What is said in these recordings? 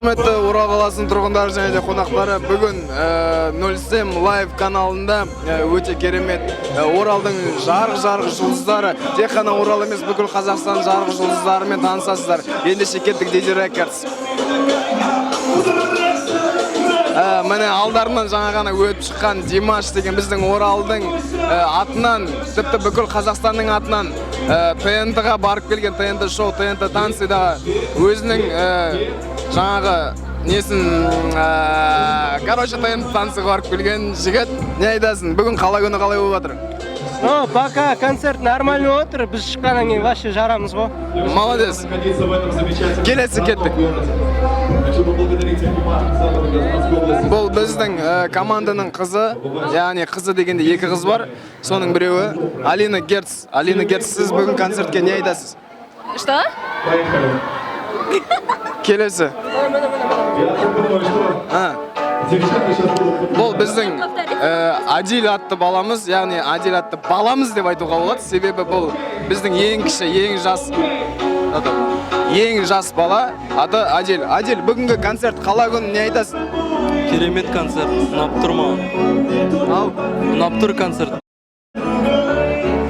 Құрметті Орал қаласының тұрғындары және де қонақтары, бүгін 0SM Live каналында өте керемет Оралдың жарық жұлдыздары, тек қана Орал емес, бүкіл Қазақстан жарық жұлдыздарымен танысасыздар. Ендеше кеттік DJ Records. Міне алдарынан жаңа ғана өтіп шыққан Димаш деген біздің Оралдың атынан, тіпті бүкіл Қазақстанның атынан ТНТ-ға барып келген, ТНТ шоу, ТНТ танцыда өзінің жаңағы несін, короче, ТНТ танцыға барып келген жігіт. Не айтасың, бүгін қала күні қалай болып жатыр? Пока концерт нормально отыр, біз шыққаннан кейін вообще жарамыз ғой. Молодец. Келесі кеттік. Бұл біздің команданың қызы, яғни қызы дегенде екі қыз бар. Соның біреуі Алина Герц. Алина Герц, сіз бүгін концертке не айтасыз? Что? Келесі. Бұл біздің Адил атты баламыз, яғни Адил атты баламыз деп айтуға болады. Себебі бұл біздің ең кіші, ең жас бала, аты Адил. Адил, бүгінгі концерт қала күні не айтасың? Керемет концерт, ұнап тұр маған. Ұнап тұр концерт.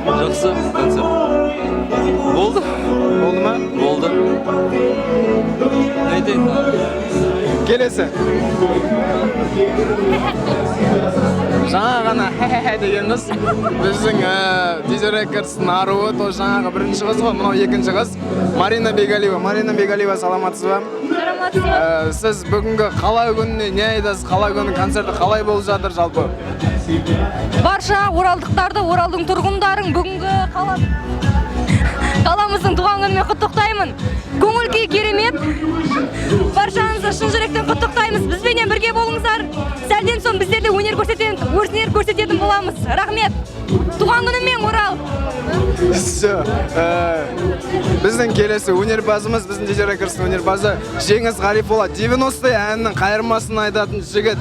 Жақсы концерт. Болды? Болды ма? Болды. Не айтайын? Келесі. Жаңа ғана хе-хе-хе деген қыз біздің DJ Records-тың аруы, той жаңағы бірінші қыз ғой, мынау екінші қыз Марина Бегалиева. Марина Бегалиева, саламатсыз ба? Саламатсыз. Сіз бүгінгі қала күніне не айтасыз? Қала күні концерті қалай болып жатыр жалпы? Барша оралдықтарды, Оралдың тұрғындарын бүгінгі қаламыздың туған күнімен құттықтаймын. Көңіл-күй керемет. Баршаңызды шын жүректен құттықтаймыз. Бізбенен бірге болыңыздар. Сәлден соң біздер де өнер көрсететін боламыз. Рахмет. Туған күнімен Орал. Біздің келесі өнерпазымыз, біздің DJ Records-тың өнерпазы Жеңіс Ғарифолла. 90 әннің қайырмасын айтатын жігіт.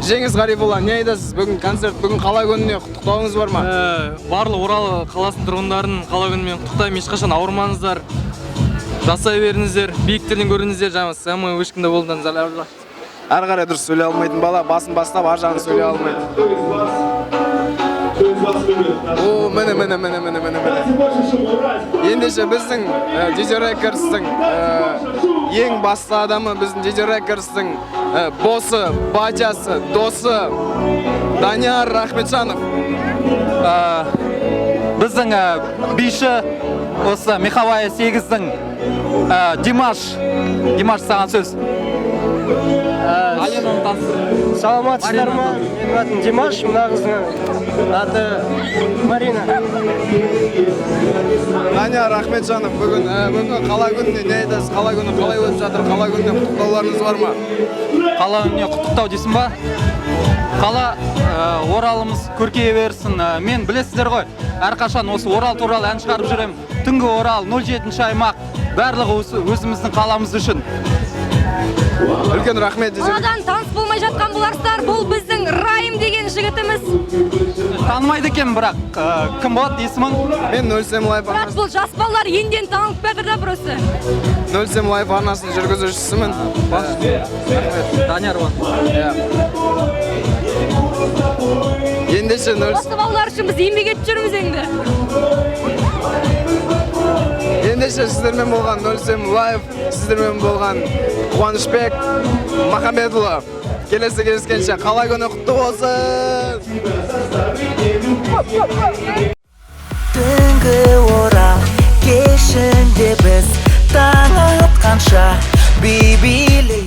Жеңіс Ғарифолла, не айтасыз? Бүгін концерт, бүгін қала күніне құттықтауыңыз бар ма? Барлық Орал қаласының тұрғындарын қала күнімен құттықтаймын. Ешқашан ауырмаңыздар. Жасай беріңіздер, биіктерден көріңіздер, жаңа самый ешкімде болудан заларлар. Ары қарай дұрыс сөйлей алмайтын бала, басын бастап, ар жағын сөйлей алмайды. О, міне. Ендеше біздің DJ Records-тың ең басты адамы, біздің DJ Records-тың босы, батясы, досы Данияр Ахметжанов. Біздің биші осы Мехавая 8-дің Димаш саған сөз. Саламатсыздар ма? Менің атым Димаш, мына қыздың аты Марина. Данияр Ахметжанов, бүгін қала күніне не айтасыз? Қала күні қалай өтіп жатыр? Қала күніне құттықтауларыңыз бар ма? Қала күніне құттықтау дейсің ба? Қала Оралымыз көркейе берсін. Мен білесіздер ғой, әрқашан осы Орал туралы ән шығарып жүремін. Түнгі Орал, 07-ші аймақ, барлығы өзіміздің қаламыз үшін. Үлкен рахмет. Қаладан таныс болмай жатқан боларсыздар, бұл біздің Райым деген жігітіміз. Танымайды екен, бірақ кім болады есімің? Мен 0SM Live Бірақ бұл жас балалар енден танып бәрді да бұрысы. 0SM Live арнасының жүргізушісімін. Данияр бар. Ендеше Осы балалар үшін біз еңбек етіп жүрміз енді. Ендеше сіздермен болған 0SM Live, сіздермен болған Қуанышбек Махамбетұлы. Келесі кездескенше қала күні құтты болсын. Түнгі Орал кешінде біз таң атқанша би билейміз.